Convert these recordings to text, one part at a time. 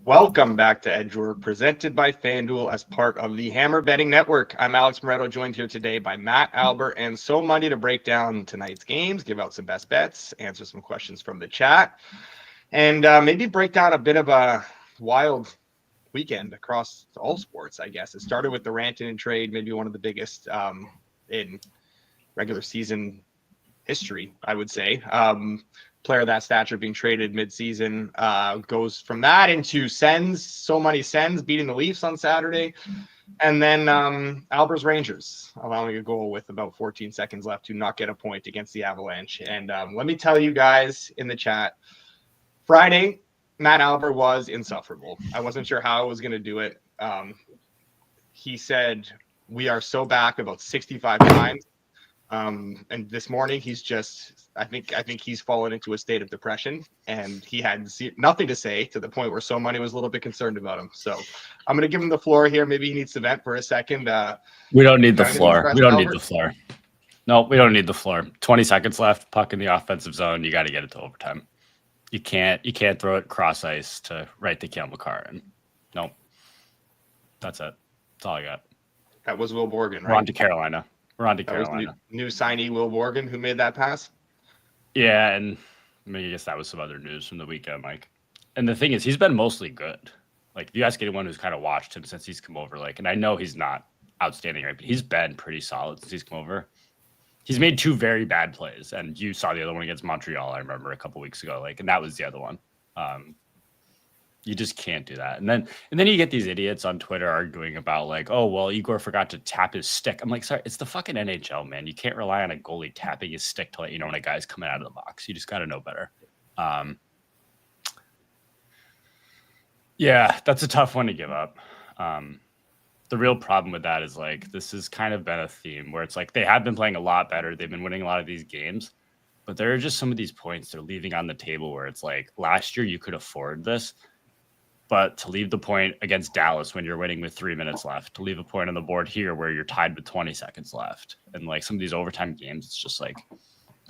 Welcome back to Edgework, presented by FanDuel as part of the Hammer Betting Network. I'm Alex Moretto, joined here today by Matt, Alber, and So Money to break down tonight's games, give out some best bets, answer some questions from the chat, and maybe break down a bit of a wild weekend across all sports, I guess. It started with the Rantanen trade, maybe one of the biggest in regular season history, I would say. Player of that stature being traded mid-season goes from that into Sens, So Money Sens beating the Leafs on Saturday, and then Alber's Rangers allowing a goal with about 14 seconds left to not get a point against the Avalanche. And let me tell you guys in the chat, Friday, Matt Alber was insufferable. I wasn't sure how I was going to do it. He said, we are so back about 65 times. And this morning he's just, I think he's fallen into a state of depression, and he had nothing to say, to the point where So Money was a little bit concerned about him. So I'm going to give him the floor here. Maybe he needs to vent for a second. We don't need the floor. We don't need the floor. No, we don't need the floor. 20 seconds left, puck in the offensive zone. You got to get it to overtime. You can't throw it cross ice to right to Cale Makar. And nope. That's it. That's all I got. That was Will Borgen, right? We're on to Carolina. New signee Will Borgen who made that pass. Yeah, and I guess that was some other news from the weekend, Mike. And the thing is, he's been mostly good. Like, if you ask anyone who's kind of watched him since he's come over, and I know he's not outstanding, right? But he's been pretty solid since he's come over. He's made two very bad plays, and you saw the other one against Montreal, I remember, a couple weeks ago. And that was the other one. You just can't do that. And then you get these idiots on Twitter arguing about oh, well, Igor forgot to tap his stick. I'm like, sorry, it's the fucking NHL, man. You can't rely on a goalie tapping his stick to let you know when a guy's coming out of the box. You just got to know better. Yeah, that's a tough one to give up. The real problem with that is this has kind of been a theme where it's they have been playing a lot better. They've been winning a lot of these games, but there are just some of these points they're leaving on the table where it's last year you could afford this. But to leave the point against Dallas when you're winning with 3 minutes left, to leave a point on the board here where you're tied with 20 seconds left, and some of these overtime games, it's just I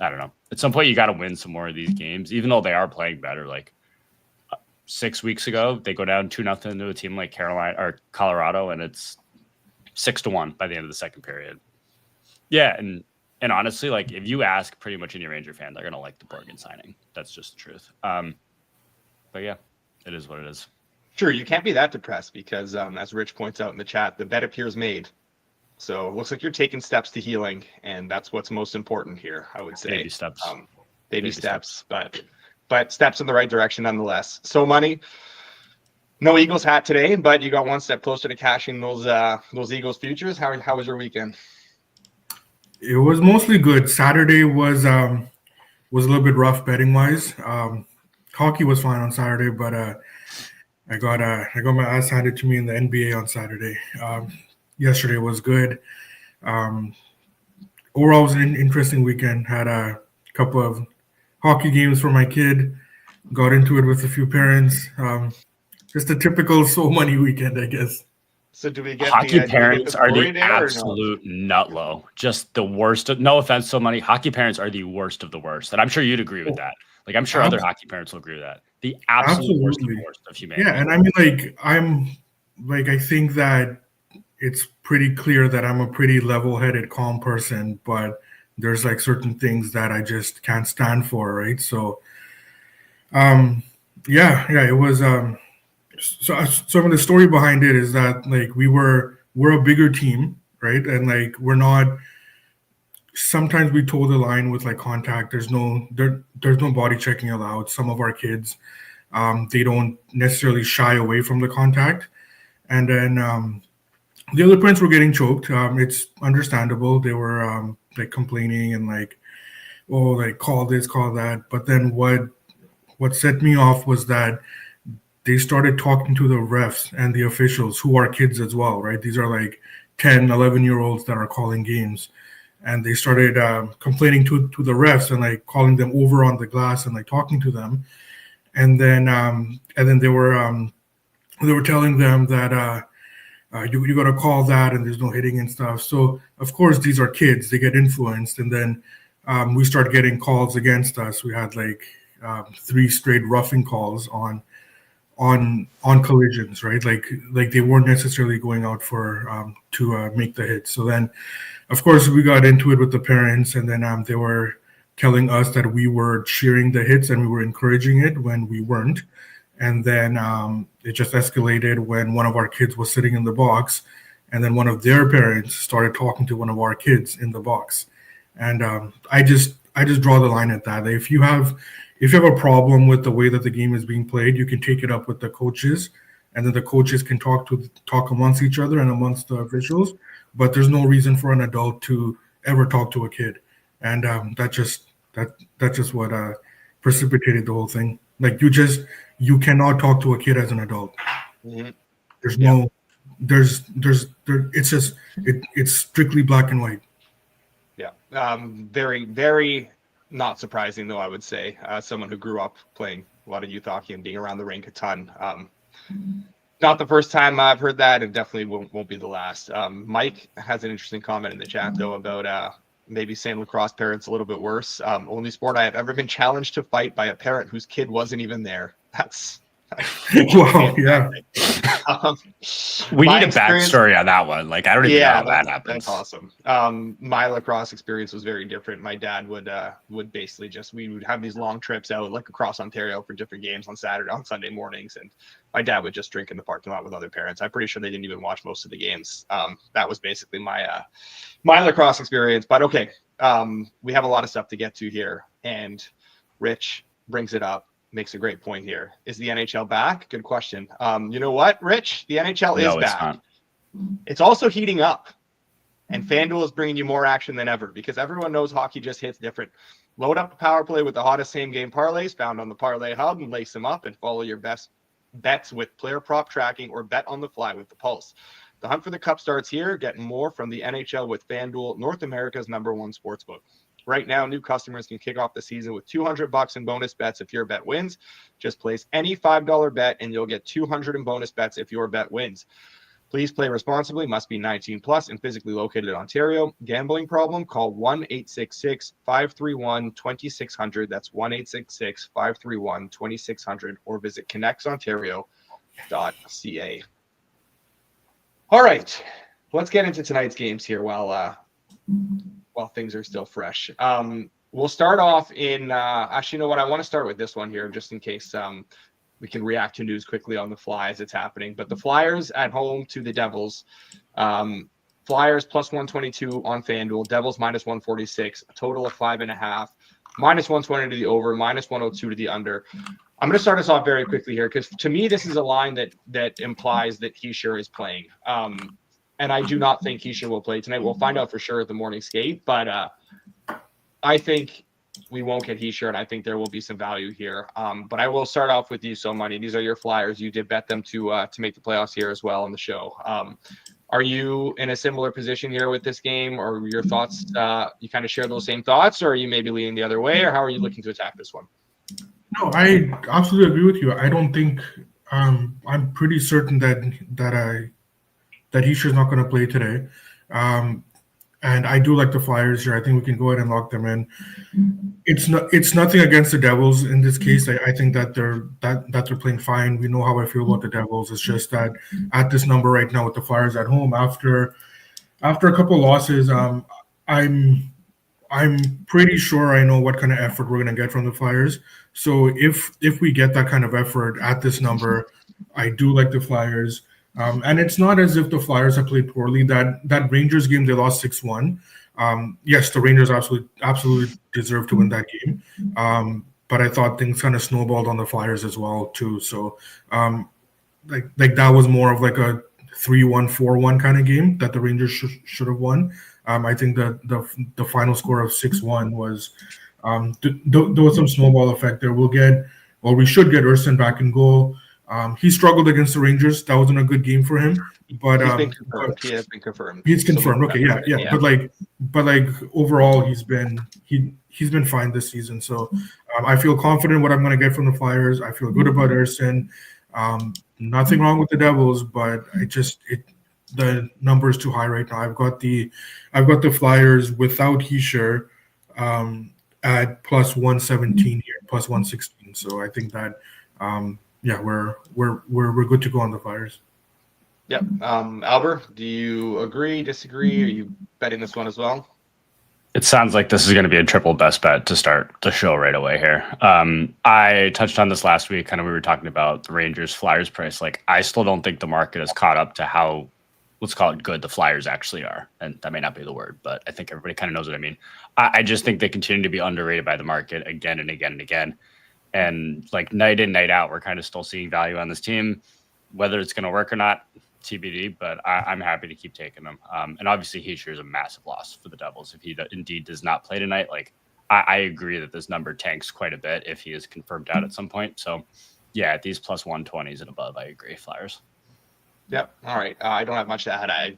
don't know. At some point, you got to win some more of these games, even though they are playing better. 6 weeks ago, they go down 2-0 to a team like Carolina or Colorado, and it's 6-1 by the end of the second period. Yeah, and honestly, if you ask pretty much any Ranger fan, they're gonna like the Borgen signing. That's just the truth. But yeah, it is what it is. Sure, you can't be that depressed because, as Rich points out in the chat, the bet appears made. So it looks like you're taking steps to healing, and that's what's most important here, I would say. Baby steps. Baby steps, but steps in the right direction nonetheless. So Money, no Eagles hat today, but you got one step closer to cashing those Eagles futures. How was your weekend? It was mostly good. Saturday was a little bit rough betting wise. Hockey was fine on Saturday, but I got my ass handed to me in the NBA on Saturday. Yesterday was good. Overall, it was an interesting weekend. Had a couple of hockey games for my kid. Got into it with a few parents. Just a typical So Money weekend, I guess. So do we get hockey parents are the absolute nutlow. Just the worst. No offense, So Money. Hockey parents are the worst of the worst. And I'm sure you'd agree with that. I'm sure other hockey parents will agree with that. The absolute worst of the worst of humanity. Yeah, and I mean, I think that it's pretty clear that I'm a pretty level-headed, calm person, but there's certain things that I just can't stand for, right? So, it was. So I mean, the story behind it is that we're a bigger team, right? And we're not. Sometimes we toe the line with contact. There's no body checking allowed. Some of our kids, they don't necessarily shy away from the contact, and then the other parents were getting choked. It's understandable. They were complaining and call this, call that. But then what set me off was that they started talking to the refs and the officials who are kids as well, right? These are 10, 11-year-olds that are calling games. And they started complaining to the refs and calling them over on the glass and talking to them, and then they were telling them that you got to call that and there's no hitting and stuff. So of course these are kids, they get influenced, and then we start getting calls against us. We had 3 straight roughing calls on on collisions, right? Like they weren't necessarily going out for to make the hit. So then, of course, we got into it with the parents, and then they were telling us that we were cheering the hits and we were encouraging it when we weren't. And then it just escalated when one of our kids was sitting in the box, and then one of their parents started talking to one of our kids in the box. And I just draw the line at that. If you have a problem with the way that the game is being played, you can take it up with the coaches, and then the coaches can talk amongst each other and amongst the officials. But there's no reason for an adult to ever talk to a kid, and that's just what precipitated the whole thing. Like you cannot talk to a kid as an adult. Mhm. There's Yeah. no it's just it's strictly black and white. Yeah. Very, very not surprising, though, I would say. Someone who grew up playing a lot of youth hockey and being around the rink a ton. Not the first time I've heard that, and definitely won't be the last. Mike has an interesting comment in the chat, though, about maybe saying lacrosse parents a little bit worse. Only sport I have ever been challenged to fight by a parent whose kid wasn't even there. That's Wow, yeah. We my need a experience- backstory on that one. Like, I don't even know how that happens. That's awesome. My lacrosse experience was very different. My dad would basically we would have these long trips out like across Ontario for different games on Sunday mornings, and my dad would just drink in the parking lot with other parents. I'm pretty sure they didn't even watch most of the games. That was basically my lacrosse experience. But okay, we have a lot of stuff to get to here, and Rich brings it up. Makes a great point here. Is the NHL back? Good question. You know what, Rich? The NHL is back. Not. It's also heating up, and FanDuel is bringing you more action than ever because everyone knows hockey just hits different. Load up a power play with the hottest same-game parlays found on the Parlay Hub and lace them up and follow your best bets with player prop tracking or bet on the fly with the Pulse. The hunt for the cup starts here. Get more from the NHL with FanDuel, North America's #1 sportsbook. Right now, new customers can kick off the season with $200 in bonus bets if your bet wins. Just place any $5 bet and you'll get $200 in bonus bets if your bet wins. Please play responsibly. Must be 19 plus and physically located in Ontario. Gambling problem? Call 1-866-531-2600. That's 1-866-531-2600 or visit connectsontario.ca. All right, let's get into tonight's games here while things are still fresh. We'll start off in actually, you know what? I want to start with this one here just in case we can react to news quickly on the fly as it's happening. But the Flyers at home to the Devils. Flyers plus 122 on FanDuel. Devils minus 146. A total of 5.5. Minus 120 to the over. Minus 102 to the under. I'm going to start us off very quickly here because to me this is a line that implies that Hischier is playing. And I do not think Hischier will play tonight. We'll find out for sure at the morning skate. But I think we won't get Hischier, and I think there will be some value here. But I will start off with you, So Money. These are your Flyers. You did bet them to make the playoffs here as well on the show. Are you in a similar position here with this game, or your thoughts? You kind of share those same thoughts, or are you maybe leaning the other way, or how are you looking to attack this one? No, I absolutely agree with you. I don't think I'm pretty certain that Hischier's not going to play today. And I do like the Flyers here. I think we can go ahead and lock them in. It's nothing against the Devils in this case. I think that they're playing fine. We know how I feel about the Devils. It's just that at this number right now with the Flyers at home after a couple losses, I'm pretty sure I know what kind of effort we're going to get from the Flyers. So if we get that kind of effort at this number, I do like the Flyers. And it's not as if the Flyers have played poorly. That Rangers game, they lost 6-1. Yes, the Rangers absolutely deserve to win that game. But I thought things kind of snowballed on the Flyers as well too. So like that was more of like a 3-1, 4-1 kind of game that the Rangers should have won. I think the final score of 6-1 was there was some snowball effect there. We should get Urson back in goal. He struggled against the Rangers. That wasn't a good game for him. But He has been confirmed. He's confirmed. Okay, yeah. But like overall, he's been fine this season. So I feel confident what I'm going to get from the Flyers. I feel good about Urson. Nothing wrong with the Devils, but the number is too high right now. I've got the Flyers without Hischier at plus 117 here, plus 116. So I think that yeah, we're good to go on the Flyers. Yep. Alber, do you agree, disagree? Are you betting this one as well? It sounds like this is going to be a triple best bet to start the show right away here. I touched on this last week. Kind of, we were talking about the Rangers Flyers price. Like, I still don't think the market has caught up to how, let's call it, good the Flyers actually are. And that may not be the word, but I think everybody kind of knows what I mean. I just think they continue to be underrated by the market again and again and again. And like night in, night out, we're kind of still seeing value on this team. Whether it's going to work or not, TBD, but I'm happy to keep taking them. And obviously, Heischer is a massive loss for the Devils if he indeed does not play tonight. Like, I agree that this number tanks quite a bit if he is confirmed out at some point. So, yeah, at these plus 120s and above, I agree. Flyers. Yep. All right. I don't have much to add. I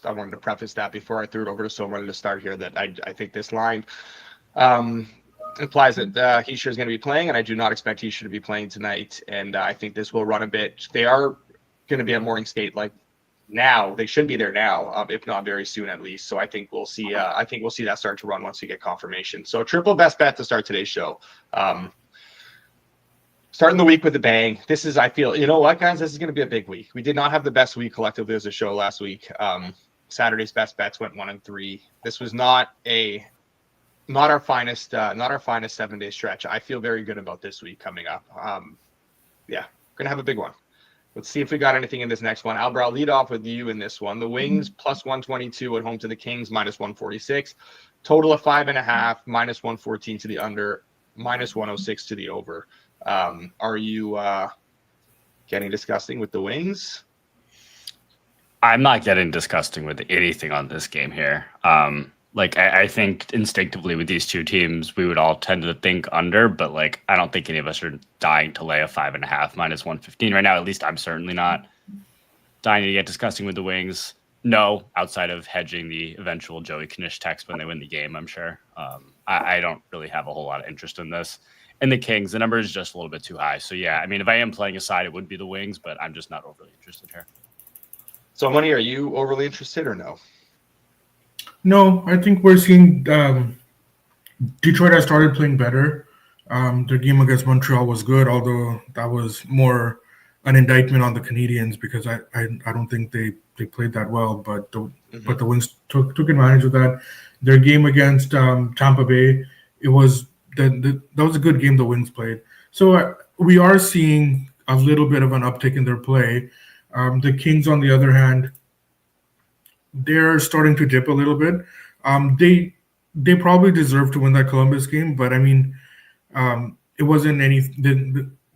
wanted to preface that before I threw it over to someone to start here that I think this line implies that Heischer is going to be playing, and I do not expect Heischer to be playing tonight. And I think this will run a bit. They are going to be at morning skate like now. They should be there now, if not very soon at least. So I think we'll see. That start to run once we get confirmation. So triple best bet to start today's show. Starting the week with a bang. This is, I feel, you know what, guys, this is going to be a big week. We did not have the best week collectively as a show last week. Saturday's best bets went 1-3. This was not our finest 7-day stretch. I feel very good about this week coming up. Yeah, we're gonna have a big one. Let's see if we got anything in this next one. Alber, I'll lead off with you in this one. The Wings plus 122 at home to the Kings, minus 146. Total of 5.5, minus 114 to the under, minus 106 to the over. Are you getting disgusting with the Wings? I'm not getting disgusting with anything on this game here. I think instinctively with these two teams, we would all tend to think under, but like, I don't think any of us are dying to lay a 5.5 minus 115 right now. At least I'm certainly not dying to get disgusting with the Wings. No, outside of hedging the eventual Joey Knish text when they win the game, I'm sure. I don't really have a whole lot of interest in this. And the Kings, the number is just a little bit too high. So yeah, I mean, if I am playing a side, it would be the Wings, but I'm just not overly interested here. So Money, are you overly interested or no? No, I think we're seeing Detroit has started playing better. Their game against Montreal was good, although that was more an indictment on the Canadiens because I don't think they played that well. But the Wings took advantage of that. Their game against Tampa Bay, it was that was a good game the Wings played. So we are seeing a little bit of an uptick in their play. The Kings, on the other hand, they're starting to dip a little bit. They probably deserve to win that Columbus game, but I mean, it wasn't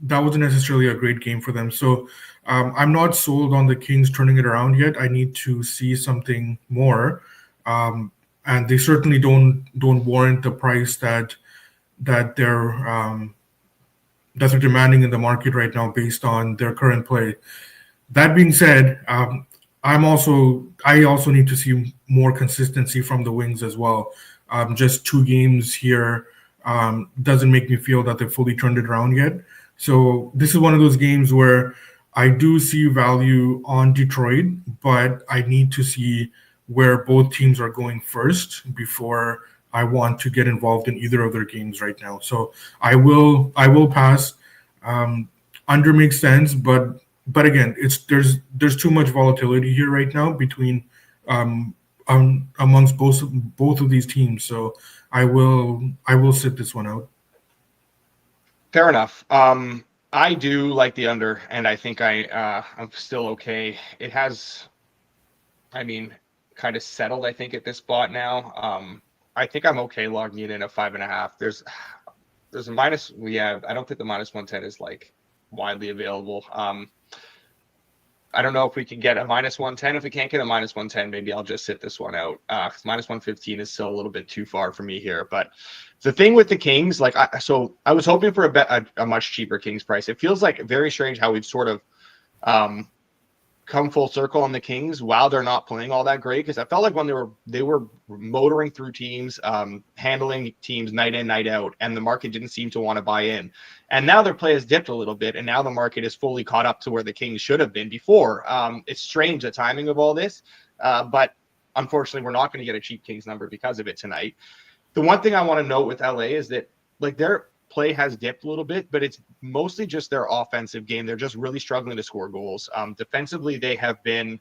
that wasn't necessarily a great game for them. So I'm not sold on the Kings turning it around yet. I need to see something more, and they certainly don't warrant the price that they're demanding in the market right now based on their current play. That being said, I also need to see more consistency from the Wings as well. Just 2 games here doesn't make me feel that they've fully turned it around yet. So this is one of those games where I do see value on Detroit, but I need to see where both teams are going first before I want to get involved in either of their games right now. So I will pass. Under makes sense, but again, there's too much volatility here right now between amongst both of these teams. So I will sit this one out. Fair enough. I do like the under, and I think I'm still okay. It has, I mean, kind of settled, I think, at this spot now. I think I'm okay logging it in at 5.5. There's a minus. I don't think the minus 110 is like widely available. I don't know if we can get a minus 110. If we can't get a minus 110, maybe I'll just sit this one out. Minus 115 is still a little bit too far for me here. But the thing with the Kings, like, so I was hoping for a much cheaper Kings price. It feels like very strange how we've sort of come full circle on the Kings while they're not playing all that great. Because I felt like when they were motoring through teams, handling teams night in, night out, and the market didn't seem to want to buy in. And now their play has dipped a little bit, and now the market is fully caught up to where the Kings should have been before. It's strange, the timing of all this, but unfortunately, we're not going to get a cheap Kings number because of it tonight. The one thing I want to note with LA is that, like, their play has dipped a little bit, but it's mostly just their offensive game. They're just really struggling to score goals. Defensively, they have been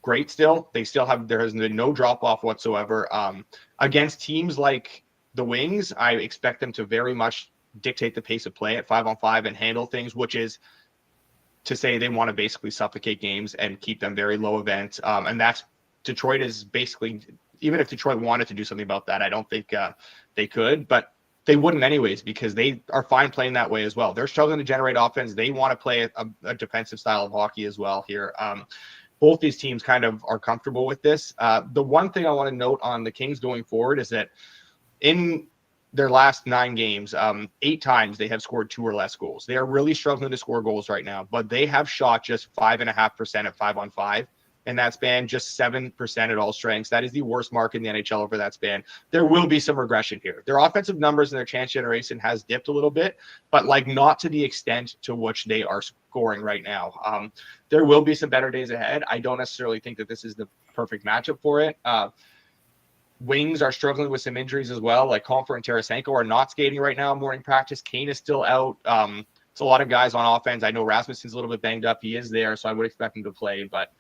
great still. There has been no drop off whatsoever. Against teams like the Wings, I expect them to very much dictate the pace of play at 5-on-5 and handle things, which is to say they want to basically suffocate games and keep them very low event. And that's Detroit is basically, even if Detroit wanted to do something about that, I don't think they could, but they wouldn't anyways, because they are fine playing that way as well. They're struggling to generate offense. They want to play a defensive style of hockey as well here. Both these teams kind of are comfortable with this. The one thing I want to note on the Kings going forward is that in their last 9 games, 8 times they have scored 2 or less goals. They are really struggling to score goals right now, but they have shot just 5.5% at 5-on-5 in that span, just 7% at all strengths. That is the worst mark in the NHL over that span. There will be some regression here. Their offensive numbers and their chance generation has dipped a little bit, but like not to the extent to which they are scoring right now. There will be some better days ahead. I don't necessarily think that this is the perfect matchup for it. Wings are struggling with some injuries as well. Like Comfort and Tarasenko are not skating right now in morning practice. Kane is still out. It's a lot of guys on offense. I know Rasmussen's a little bit banged up. He is there, so I would expect him to play. But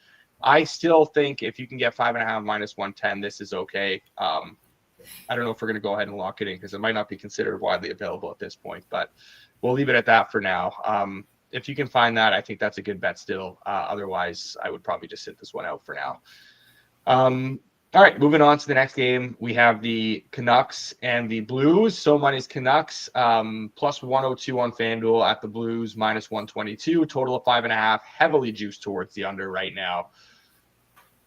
I still think if you can get 5.5 minus 110, this is okay. I don't know if we're going to go ahead and lock it in because it might not be considered widely available at this point. But we'll leave it at that for now. If you can find that, I think that's a good bet still. Otherwise, I would probably just sit this one out for now. All right, moving on to the next game. We have the Canucks and the Blues. So money's Canucks, plus 102 on FanDuel at the Blues, minus 122. Total of 5.5, heavily juiced towards the under right now.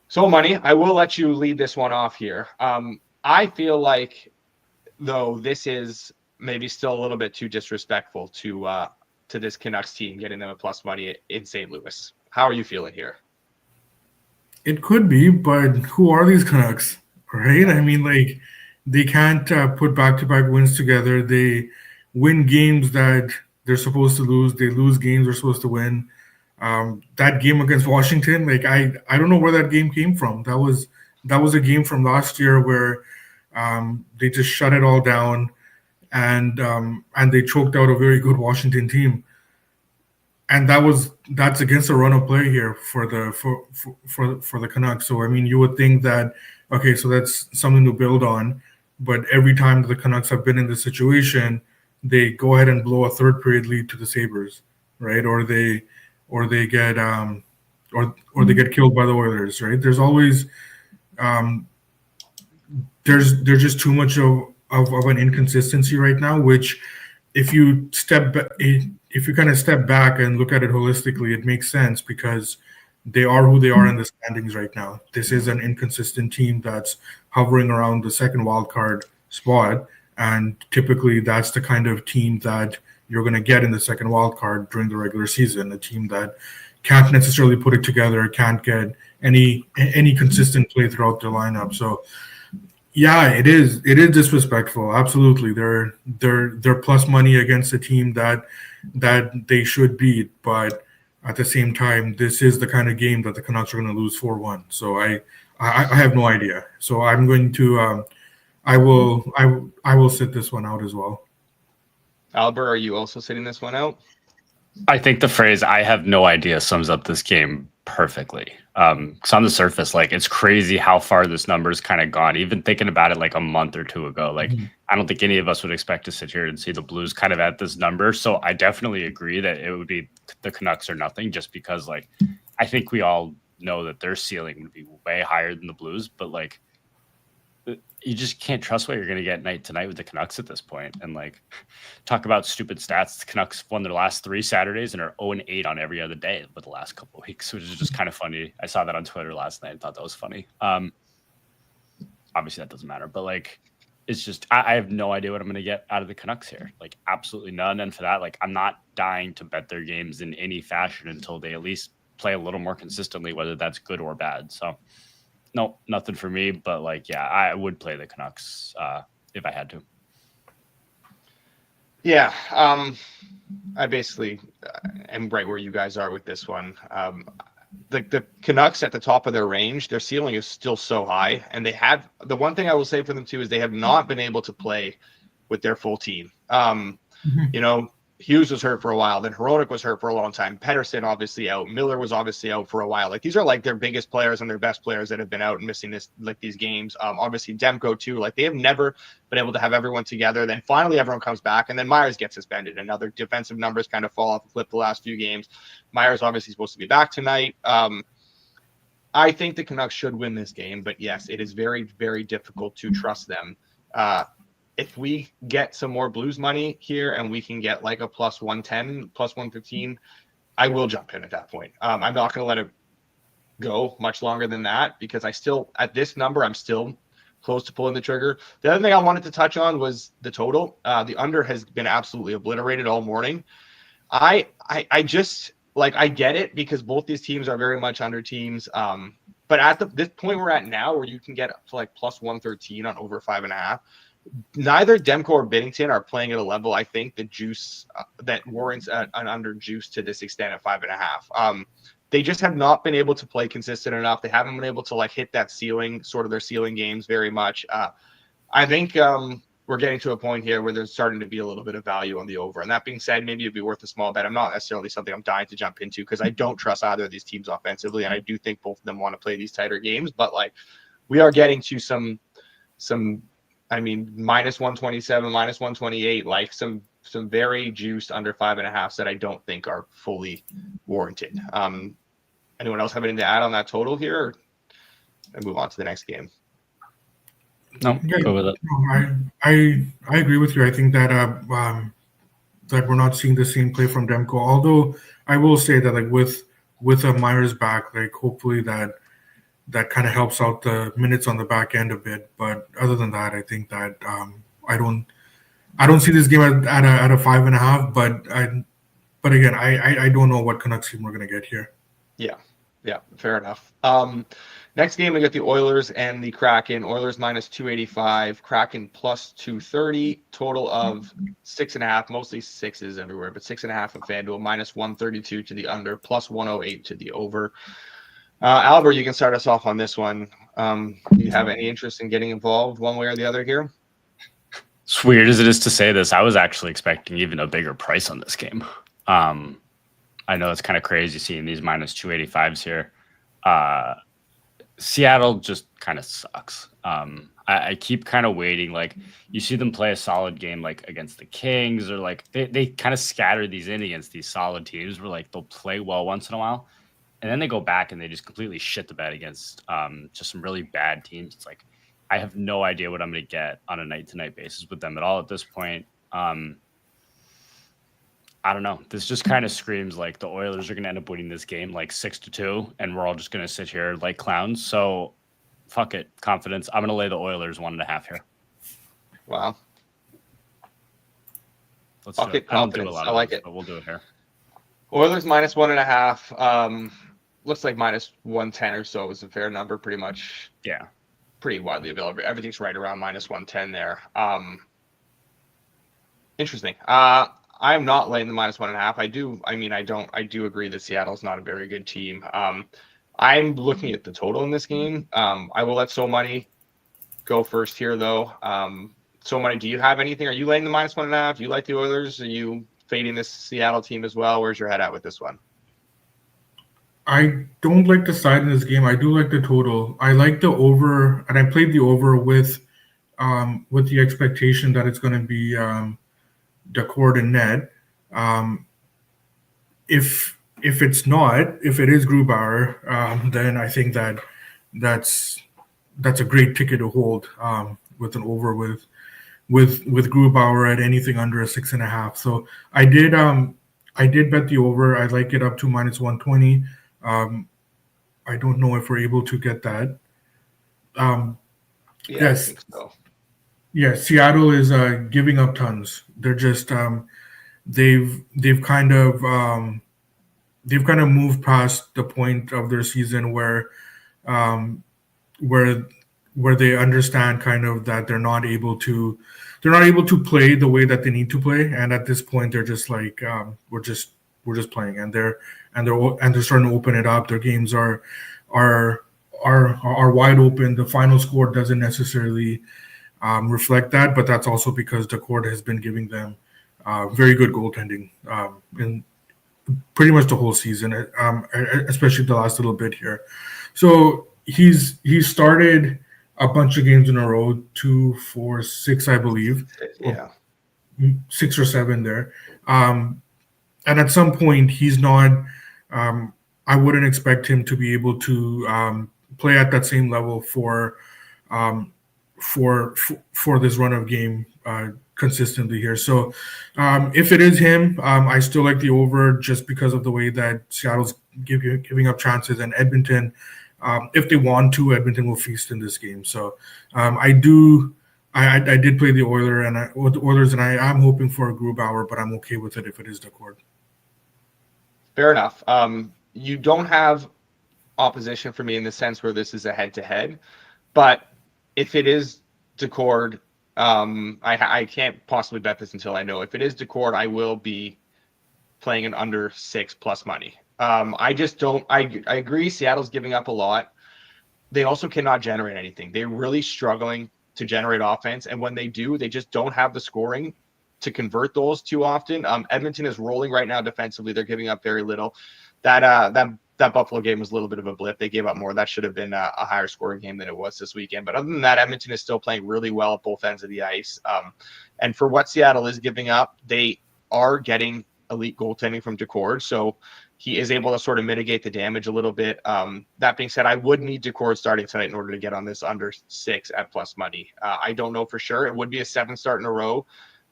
So money, I will let you lead this one off here. I feel like, though, this is maybe still a little bit too disrespectful to this Canucks team, getting them a plus money in St. Louis. How are you feeling here? It could be, but who are these Canucks, right? I mean, like, they can't put back-to-back wins together. They win games that they're supposed to lose. They lose games they're supposed to win. That game against Washington, like, I don't know where that game came from. That was a game from last year where they just shut it all down, and they choked out a very good Washington team. And that's against a run of play here for the Canucks. So I mean, you would think that, okay, so that's something to build on. But every time the Canucks have been in this situation, they go ahead and blow a third period lead to the Sabres, right? Or they get or they get killed by the Oilers, right? There's always there's just too much of an inconsistency right now, which if you kind of step back and look at it holistically, it makes sense because they are who they are in the standings right now. This is an inconsistent team that's hovering around the second wild card spot, and typically that's the kind of team that you're going to get in the second wild card during the regular season, a team that can't necessarily put it together, can't get any consistent play throughout their lineup. So yeah, it is disrespectful. Absolutely. They're plus money against a team that they should beat, but at the same time, this is the kind of game that the Canucks are going to lose 4-1. So I have no idea. So I'm going to I will sit this one out as well. Alber, are you also sitting this one out? I think the phrase "I have no idea" sums up this game perfectly. Because on the surface, like, it's crazy how far this number's kind of gone. Even thinking about it like a month or two ago, like, I don't think any of us would expect to sit here and see the Blues kind of at this number. So I definitely agree that it would be the Canucks or nothing, just because, like, I think we all know that their ceiling would be way higher than the Blues, but like, you just can't trust what you're going to get night to night with the Canucks at this point. And like, talk about stupid stats. The Canucks won their last 3 Saturdays and are 0-8 on every other day for the last couple of weeks, which is just kind of funny. I saw that on Twitter last night and thought that was funny. Obviously that doesn't matter, but like, it's just, I have no idea what I'm going to get out of the Canucks here. Like, absolutely none. And for that, like, I'm not dying to bet their games in any fashion until they at least play a little more consistently, whether that's good or bad. So no, nothing for me, but like, yeah, I would play the Canucks if I had to. Yeah, I basically am right where you guys are with this one. The Canucks at the top of their range, their ceiling is still so high, and the one thing I will say for them too is they have not been able to play with their full team. Mhm. You know, Hughes was hurt for a while. Then Hronek was hurt for a long time. Pedersen obviously out. Miller was obviously out for a while. Like these are like their biggest players and their best players that have been out and missing these games. Obviously Demko too. Like they have never been able to have everyone together. Then finally everyone comes back, and then Myers gets suspended. And now their defensive numbers kind of fall off the cliff the last few games. Myers obviously supposed to be back tonight. I think the Canucks should win this game, but yes, it is very, very difficult to trust them. If we get some more Blues money here and we can get like a plus 110, plus 115, I will jump in at that point. I'm not going to let it go much longer than that because at this number, I'm still close to pulling the trigger. The other thing I wanted to touch on was the total. The under has been absolutely obliterated all morning. I just like, I get it because both these teams are very much under teams. But at this point we're at now where you can get up to like plus 113 on over 5.5. Neither Demko or Binnington are playing at a level, I think, the juice that warrants an under juice to this extent at 5.5. They just have not been able to play consistent enough. They haven't been able to like hit that ceiling, sort of their ceiling games very much. I think we're getting to a point here where there's starting to be a little bit of value on the over. And that being said, maybe it'd be worth a small bet. I'm not necessarily something I'm dying to jump into because I don't trust either of these teams offensively. And I do think both of them want to play these tighter games. But like we are getting to some I mean, minus 127, minus 128, like some very juiced under 5.5s that I don't think are fully warranted. Anyone else have anything to add on that total here? Or I move on to the next game. No, Yeah, go with it. no, I agree with you. I think that that we're not seeing the same play from Demko. Although I will say that like with a Myers back, like hopefully that kind of helps out the minutes on the back end a bit. But other than that, I think that I don't see this game at a 5.5. But again, I don't know what Canucks team we're gonna get here. Yeah, fair enough. Next game, we got the Oilers and the Kraken. Oilers minus 285, Kraken plus 230, total of 6.5, mostly sixes everywhere, but 6.5 of FanDuel, minus 132 to the under, plus 108 to the over. Alber, you can start us off on this one. Do you have any interest in getting involved one way or the other here? As weird as it is to say this, I was actually expecting even a bigger price on this game. I know it's kind of crazy seeing these minus 285s here. Seattle just kind of sucks. I keep kind of waiting. Like you see them play a solid game like against the Kings or like they kind of scatter these in against these solid teams where like they'll play well once in a while. And then they go back and they just completely shit the bed against just some really bad teams. It's like I have no idea what I'm going to get on a night-to-night basis with them at all at this point. I don't know. This just kind of screams like the Oilers are going to end up winning this game like 6-2, and we're all just going to sit here like clowns. So fuck it. Confidence. I'm going to lay the Oilers 1.5 here. Wow. Let's do it. I don't do a lot of like those, it. But we'll do it here. Oilers minus 1.5. Looks like minus 110 or so is a fair number, pretty much. Yeah. Pretty widely available. Everything's right around minus 110 there. Interesting. I'm not laying the minus 1.5. I do agree that Seattle's not a very good team. I'm looking at the total in this game. I will let So Money go first here, though. So Money, do you have anything? Are you laying the minus 1.5? Do you like the Oilers? Are you fading this Seattle team as well? Where's your head at with this one? I don't like the side in this game. I do like the total. I like the over, and I played the over with the expectation that it's going to be Decord and Ned. If it's not, if it is Grubauer, then I think that's a great ticket to hold with an over with Grubauer at anything under a 6.5. So I did bet the over. I like it up to minus 120. I don't know if we're able to get that. Yes. I think so. Yeah, Seattle is giving up tons. They're just they've kind of moved past the point of their season where they understand kind of that they're not able to play the way that they need to play, and at this point they're just like we're just playing, and they're starting to open it up. Their games are wide open. The final score doesn't necessarily reflect that, but that's also because the court has been giving them very good goaltending in pretty much the whole season, especially the last little bit here. So he's started a bunch of games in a row, 2, 4, 6, I believe. Yeah. 6 or 7 there. And at some point, he's not. I wouldn't expect him to be able to play at that same level for this run of game consistently here. So if it is him, I still like the over just because of the way that Seattle's giving up chances, and Edmonton, if they want to, Edmonton will feast in this game. So I did play the Oilers, and I'm hoping for a Grubauer, but I'm okay with it if it is Decord. Fair enough. You don't have opposition for me in the sense where this is a head-to-head, but if it is Decord, I can't possibly bet this until I know. If it is Decord, I will be playing an under 6 plus money. I just don't. I agree. Seattle's giving up a lot. They also cannot generate anything. They're really struggling to generate offense, and when they do, they just don't have the scoring to convert those too often. Edmonton is rolling right now defensively. They're giving up very little. That Buffalo game was a little bit of a blip. They gave up more. That should have been a higher scoring game than it was this weekend. But other than that, Edmonton is still playing really well at both ends of the ice. And for what Seattle is giving up, they are getting elite goaltending from Decord. So he is able to sort of mitigate the damage a little bit. That being said, I would need Decord starting tonight in order to get on this under 6 at plus money. I don't know for sure. It would be a 7 start in a row.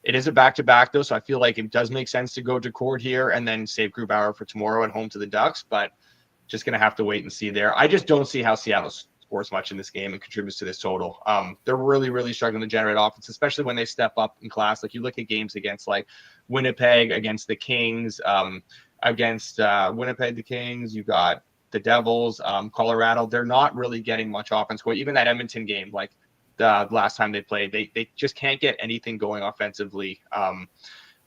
It is a back-to-back, though, so I feel like it does make sense to go Decord here and then save Grubauer for tomorrow and home to the Ducks, but just going to have to wait and see there. I just don't see how Seattle scores much in this game and contributes to this total. They're really, really struggling to generate offense, especially when they step up in class. Like, you look at games against, like, Winnipeg, against the Kings, against Winnipeg, the Kings, you got the Devils, Colorado. They're not really getting much offense going. Even that Edmonton game, like, the last time they played, they just can't get anything going offensively.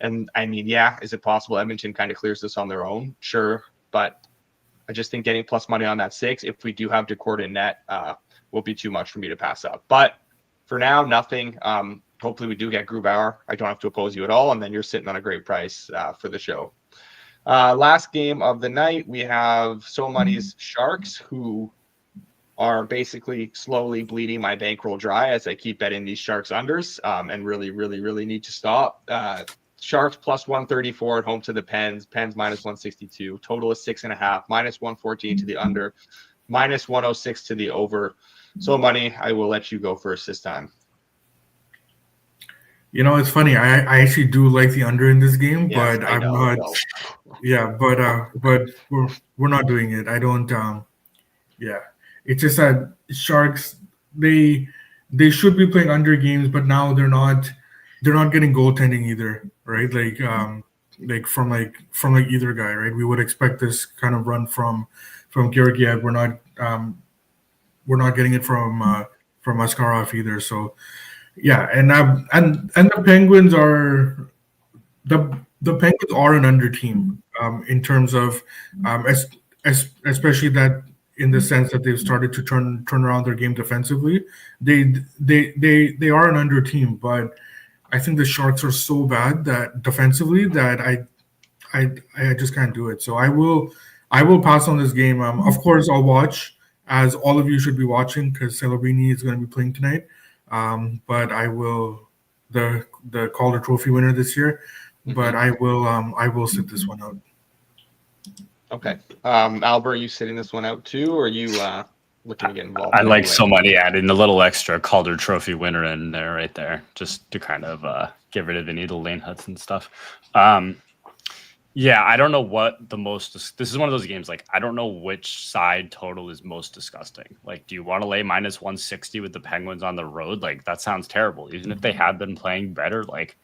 And I mean, yeah, is it possible Edmonton kind of clears this on their own? Sure. But I just think getting plus money on that 6, if we do have Decord in net, will be too much for me to pass up. But for now, nothing. Hopefully we do get Grubauer. I don't have to oppose you at all. And then you're sitting on a great price for the show. Last game of the night, we have So Money's Sharks, who are basically slowly bleeding my bankroll dry as I keep betting these Sharks unders, and really, really, really need to stop. Sharks plus 134 at home to the Pens. Pens minus 162. Total is 6.5. Minus 114 to the under. Minus 106 to the over. So Money, I will let you go first this time. You know, it's funny. I actually do like the under in this game, Yes, but I I'm know. not. Yeah, but we're not doing it. I don't. Yeah. It's just that Sharks, they should be playing under games, but now they're not getting goaltending either, right? Like from either guy, right? We would expect this kind of run from Georgiev. We're not getting it from Askarov either. So yeah, and the Penguins are the Penguins are an under team in terms of especially that. In the sense that they've started to turn around their game defensively, they are an under team, but I think the Sharks are so bad that defensively that I just can't do it. So I will pass on this game. Of course, I'll watch, as all of you should be watching, because Celebrini is going to be playing tonight. But I will the Calder Trophy winner this year. But I will sit this one out. Okay. Alber, are you sitting this one out too, or are you looking to get involved? I like So Money adding the little extra Calder Trophy winner in there right there, just to kind of get rid of any of the lane huts and stuff. Yeah, I don't know what the most. This is one of those games, like, I don't know which side total is most disgusting. Like, do you want to lay minus 160 with the Penguins on the road? Like, that sounds terrible. Even if they have been playing better, like,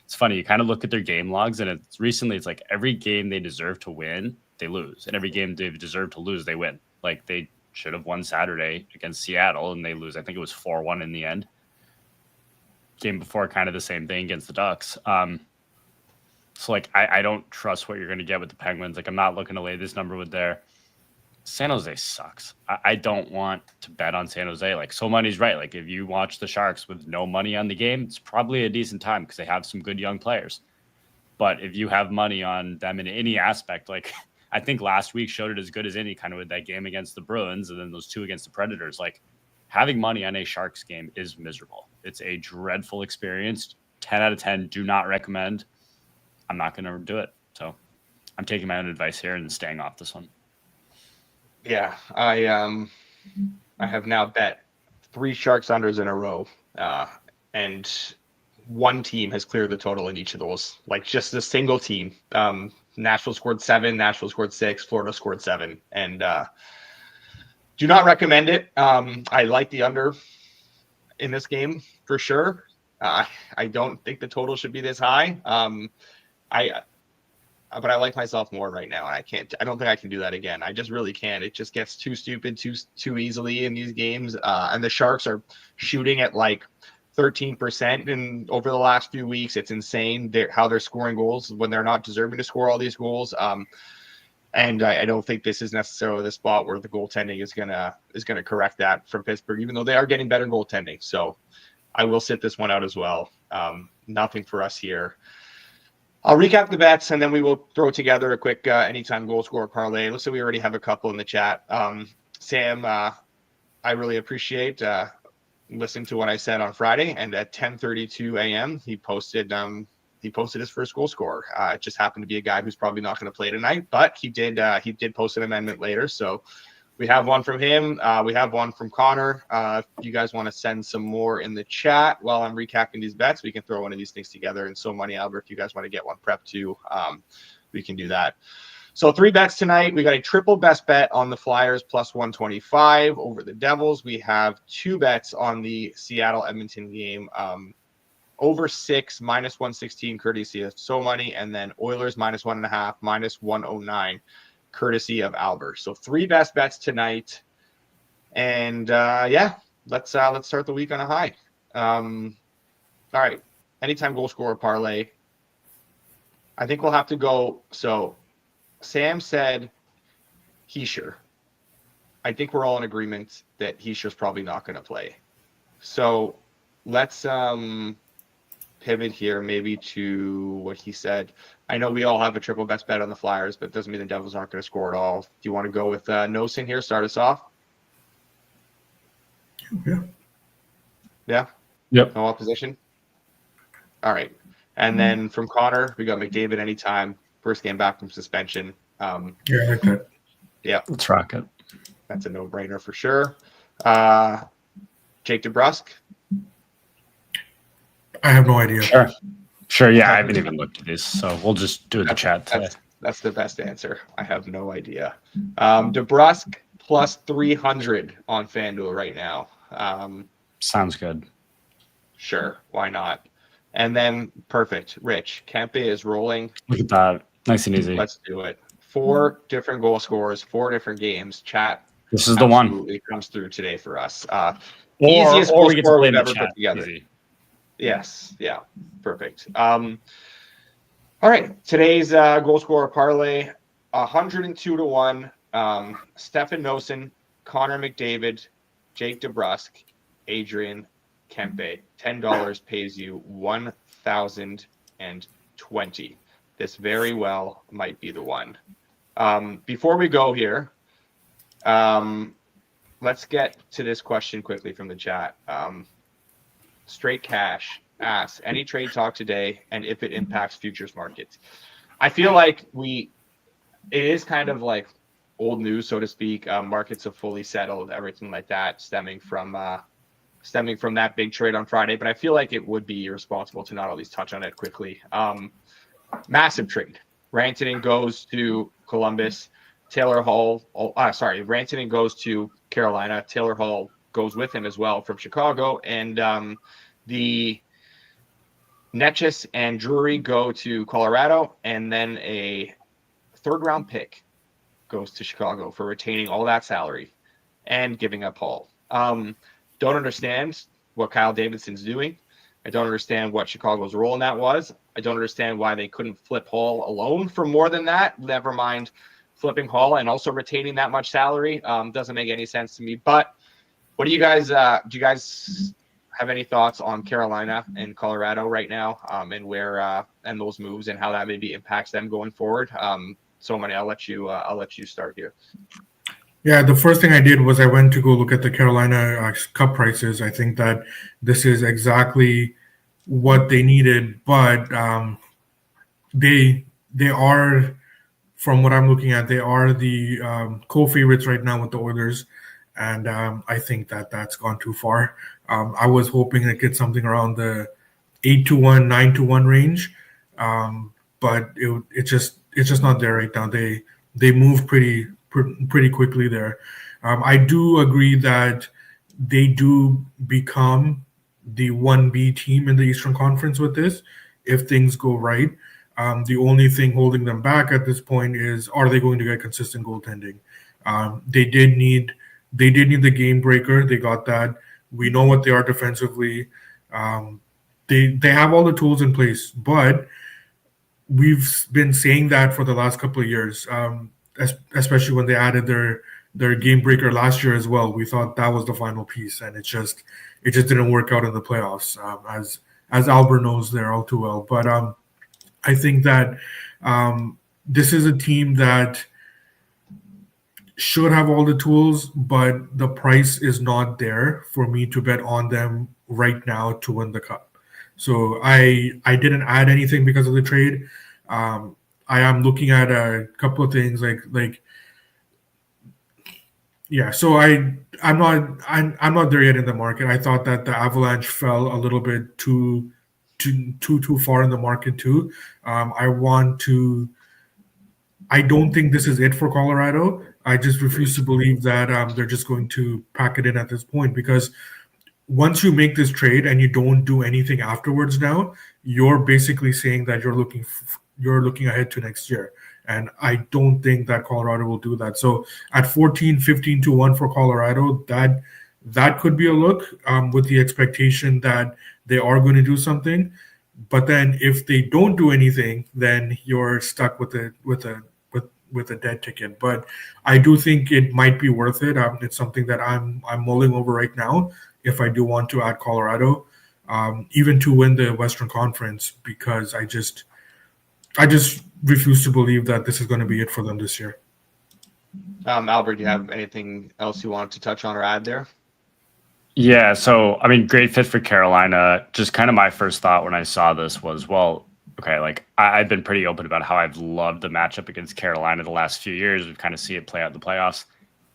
it's funny. You kind of look at their game logs, and it's like every game they deserve to win, they lose, and every game they deserve to lose, they win. Like, they should have won Saturday against Seattle, and they lose. I think it was 4-1 in the end. Game before, kind of the same thing against the Ducks. So, like, I don't trust what you're going to get with the Penguins. Like, I'm not looking to lay this number with their San Jose sucks. I don't want to bet on San Jose. Like, So Money's right. Like, if you watch the Sharks with no money on the game, it's probably a decent time because they have some good young players. But if you have money on them in any aspect, like I think last week showed it as good as any, kind of with that game against the Bruins and then those 2 against the Predators, like having money on a Sharks game is miserable. It's a dreadful experience. 10 out of 10, do not recommend. I'm not going to do it. So I'm taking my own advice here and staying off this one. Yeah, I have now bet 3 Sharks unders in a row, and one team has cleared the total in each of those. Like just a single team. Nashville scored 7, Nashville scored 6, Florida scored 7, and do not recommend it. I like the under in this game for sure. I don't think the total should be this high. But I like myself more right now. I don't think I can do that again. I just really can't. It just gets too stupid too easily in these games. And the Sharks are shooting at like 13% and over the last few weeks. It's insane how they're scoring goals when they're not deserving to score all these goals. And I don't think this is necessarily the spot where the goaltending is gonna correct that from Pittsburgh, even though they are getting better goaltending. So I will sit this one out as well. Nothing for us here. I'll recap the bets, and then we will throw together a quick anytime goal scorer parlay. Looks like we already have a couple in the chat. Sam, I really appreciate listening to what I said on Friday, and at 10:32 a.m. he posted his first goal scorer. It just happened to be a guy who's probably not going to play tonight, but he did post an amendment later. So we have one from him. We have one from Connor. If you guys want to send some more in the chat while I'm recapping these bets, we can throw one of these things together. And so money, Alber, if you guys want to get one prepped too, we can do that. So 3 bets tonight. We got a triple best bet on the Flyers plus 125 over the Devils. We have 2 bets on the Seattle-Edmonton game. Over 6, minus 116, courtesy of So Money. And then Oilers minus 1.5, minus 109. Courtesy of Alber. So 3 best bets tonight, and let's start the week on a high. All right, anytime goal scorer parlay. I think we'll have to go. So Sam said Hischier. I think we're all in agreement that Hischier's probably not going to play. So let's pivot here maybe to what he said. I know we all have a triple best bet on the Flyers, but it doesn't mean the Devils aren't going to score at all. Do you want to go with Nosen here? Start us off. Yeah. Yep. No opposition. All right. And then from Connor, we got McDavid anytime. First game back from suspension. Yeah, I like that. Yeah. Let's rock it. That's a no-brainer for sure. Jake DeBrusk. I have no idea. Sure. Yeah, I haven't even looked at these, so we'll just do it in the chat today. That's the best answer. I have no idea. DeBrusk plus 300 on FanDuel right now. Sounds good. Sure, why not? And then perfect. Rich, Kempe is rolling. Look at that. Nice and easy. Let's do it. 4 different goal scorers, 4 different games. Chat. This is the one. Absolutely comes through today for us. Easiest goal scorer we've ever put together. Easy. Yes. Yeah. Perfect. All right. Today's goal scorer parlay, 102-1. Stefan Nosen, Connor McDavid, Jake DeBrusk, Adrian Kempe. $10 pays you $1,020. This very well might be the one. Before we go here, let's get to this question quickly from the chat. Straight Cash asks, any trade talk today and if it impacts futures markets? I feel like it is kind of like old news, so to speak. Markets have fully settled, everything like that, stemming from that big trade on Friday. But I feel like it would be irresponsible to not at least touch on it quickly. Massive trade. Rantanen goes to Columbus. Rantanen goes to Carolina. Taylor Hall goes with him as well from Chicago. And the Netchus and Drury go to Colorado. And then a 3rd-round pick goes to Chicago for retaining all that salary and giving up Hall. Don't understand what Kyle Davidson's doing. I don't understand what Chicago's role in that was. I don't understand why they couldn't flip Hall alone for more than that. Never mind flipping Hall and also retaining that much salary. Doesn't make any sense to me. But what do you guys have any thoughts on Carolina and Colorado right now, and where and those moves and how that maybe impacts them going forward? So Money, I'll let you start here. Yeah, the first thing I did was I went to go look at the Carolina Cup prices. I think that this is exactly what they needed, but they are, from what I'm looking at, they are the co-favorites right now with the Oilers, and I think that that's gone too far. I was hoping to get something around the 8-1, 9-1 range, but it's just not there right now. They moved pretty quickly there. I do agree that they do become the 1B team in the Eastern Conference with this if things go right. The only thing holding them back at this point is, are they going to get consistent goaltending? They did need the game breaker. They got that. We know what they are defensively. They have all the tools in place, but we've been saying that for the last couple of years, especially when they added their game breaker last year as well. We thought that was the final piece, and it just didn't work out in the playoffs, as Alber knows there all too well. But I think that this is a team that should have all the tools, but the price is not there for me to bet on them right now to win the cup. So I didn't add anything because of the trade. I am looking at a couple of things like yeah. So I'm not there yet in the market. I thought that the Avalanche fell a little bit too far in the market too. I don't think this is it for Colorado. I just refuse to believe that they're just going to pack it in at this point, because once you make this trade and you don't do anything afterwards now, you're basically saying that you're looking ahead to next year. And I don't think that Colorado will do that. So at 14-15-1 for Colorado, that could be a look, with the expectation that they are going to do something. But then if they don't do anything, then you're stuck with a dead ticket. But I do think it might be worth it. It's something that I'm mulling over right now if I do want to add Colorado, even to win the Western Conference, because I just refuse to believe that this is going to be it for them this year. Albert, do you have anything else you wanted to touch on or add there? Yeah, so I mean, great fit for Carolina. Just kind of my first thought when I saw this was, well, okay, like I've been pretty open about how I've loved the matchup against Carolina the last few years. We've kind of see it play out in the playoffs.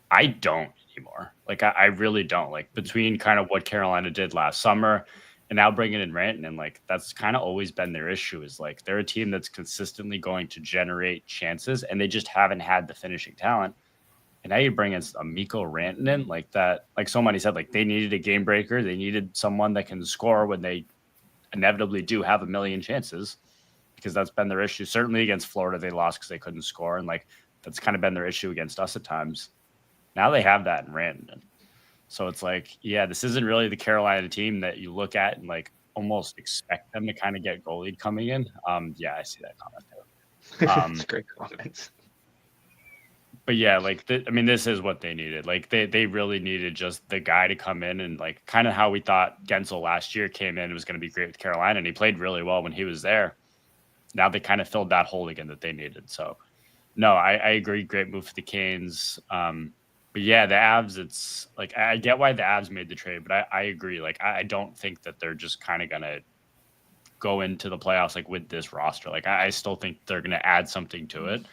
I don't anymore. Like I really don't. Like between kind of what Carolina did last summer and now bringing in Rantanen, like that's kind of always been their issue, is like they're a team that's consistently going to generate chances and they just haven't had the finishing talent. And now you bring in a Mikko Rantanen like that. Like somebody said, like they needed a game breaker. They needed someone that can score when they inevitably do have a million chances, because that's been their issue. Certainly against Florida, they lost because they couldn't score. And like, that's kind of been their issue against us at times. Now they have that in Rantanen. So it's like, yeah, this isn't really the Carolina team that you look at and like almost expect them to kind of get goalied coming in. Yeah, I see that comment too. It's a great comment. But yeah, like, I mean, this is what they needed. Like they really needed just the guy to come in and like kind of how we thought Gensel last year came in and was going to be great with Carolina, and he played really well when he was there. Now they kind of filled that hole again that they needed. So no, I agree. Great move for the Canes. But yeah, the Avs, it's like, I get why the Avs made the trade, but I agree. Like, I don't think that they're just kind of going to go into the playoffs like with this roster. Like, I still think they're going to add something to it.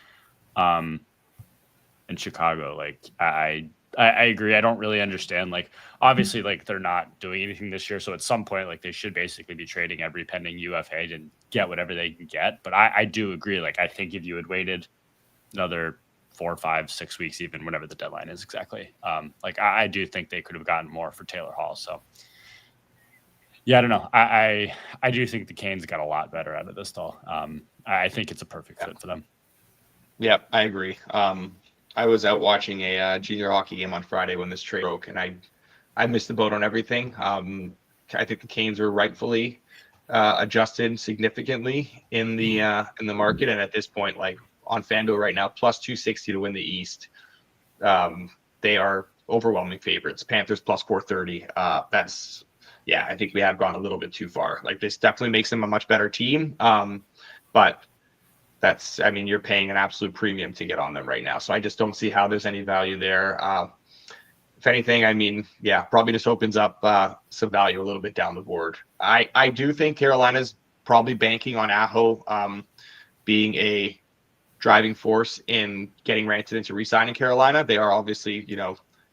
In Chicago, like I agree. I don't really understand. Like, obviously, like they're not doing anything this year, so at some point, like they should basically be trading every pending UFA and get whatever they can get. But I do agree. Like, I think if you had waited another 4, 5, 6 weeks, even whatever the deadline is exactly, like I do think they could have gotten more for Taylor Hall. So yeah, I don't know. I do think the Canes got a lot better out of this though. I think it's a perfect fit for them. Yeah, I agree. I was out watching a junior hockey game on Friday when this trade broke, and I missed the boat on everything. I think the Canes were rightfully adjusted significantly in the market, and at this point, like on FanDuel right now, plus 260 to win the East. They are overwhelming favorites. Panthers plus 430. yeah, I think we have gone a little bit too far. Like this definitely makes them a much better team. But that's, I mean, you're paying an absolute premium to get on them right now. So I just don't see how there's any value there. If anything, I mean, yeah, probably just opens up some value a little bit down the board. I do think Carolina's probably banking on Aho being a driving force in getting Rantanen into re-signing Carolina. They are obviously,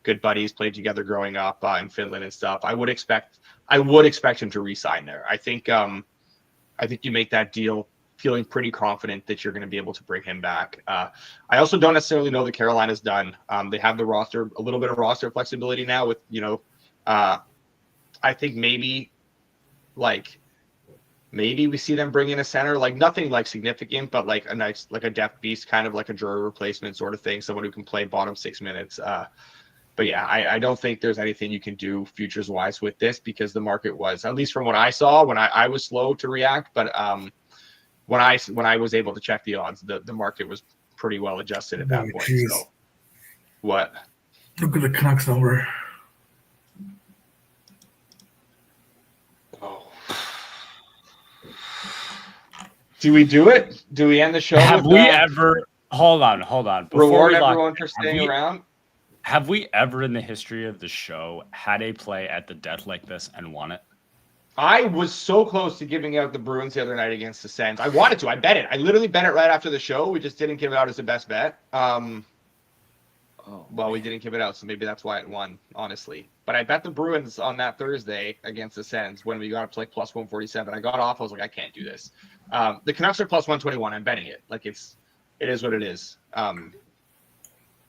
good buddies, played together growing up in Finland and stuff. I would expect him to re-sign there. I think you make that deal feeling pretty confident that you're going to be able to bring him back. I also don't necessarily know that Carolina's done. They have the roster, a little bit of roster flexibility now with, I think maybe we see them bring in a center, like nothing like significant, but like a nice, like a depth beast, kind of like a Drury replacement sort of thing. Someone who can play bottom 6 minutes. But yeah, I don't think there's anything you can do futures wise with this because the market was, at least from what I saw, when I was slow to react, but when I was able to check the odds, the market was pretty well adjusted at that point. Geez. So what? Look at the Canucks number. Oh. Do we do it? Do we end the show? Have we ever? Hold on. Reward everyone for staying around. Have we ever in the history of the show had a play at the death like this and won it? I was so close to giving out the Bruins the other night against the Sens. I wanted to. I bet it. I literally bet it right after the show. We just didn't give it out as the best bet. Well, we didn't give it out, so maybe that's why it won, honestly. But I bet the Bruins on that Thursday against the Sens when we got up to like plus 147. I got off. I was like, I can't do this. The Canucks are plus 121. I'm betting it. Like it is what it is.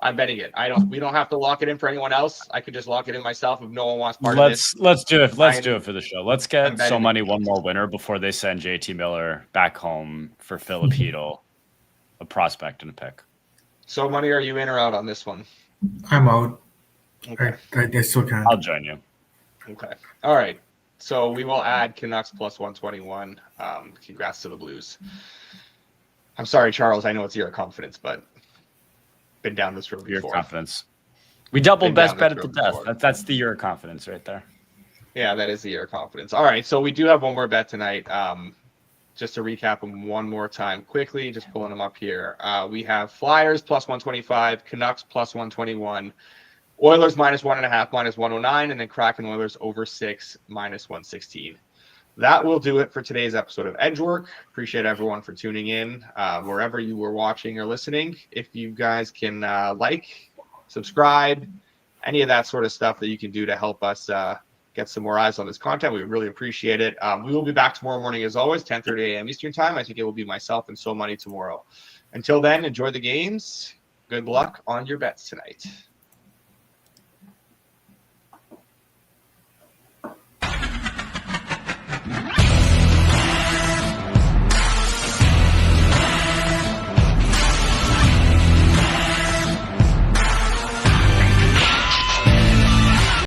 I'm betting it. We don't have to lock it in for anyone else. I could just lock it in myself if no one wants part of this. Let's do it. Let's do it for the show. Let's get So Money one more winner before they send JT Miller back home for Filipino, a prospect and a pick. So Money, are you in or out on this one? I'm out. Okay. I still can. I'll join you. Okay. All right. So we will add Canucks plus 121. Congrats to the Blues. I'm sorry, Charles. I know it's your confidence, but been down this road before. Your confidence. We doubled best bet at the death. That's the year of confidence right there. Yeah, that is the year of confidence. All right, so we do have one more bet tonight. Just to recap them one more time quickly, just pulling them up here. We have Flyers plus 125, Canucks plus 121, Oilers minus 1.5, minus 109, and then Kraken Oilers over 6, minus 116. That will do it for today's episode of Edgework. Appreciate everyone for tuning in wherever you were watching or listening. If you guys can subscribe, any of that sort of stuff that you can do to help us get some more eyes on this content, we would really appreciate it. We will be back tomorrow morning as always, 10:30 a.m. Eastern time. I think it will be myself and So Money tomorrow. Until then, enjoy the games. Good luck on your bets tonight.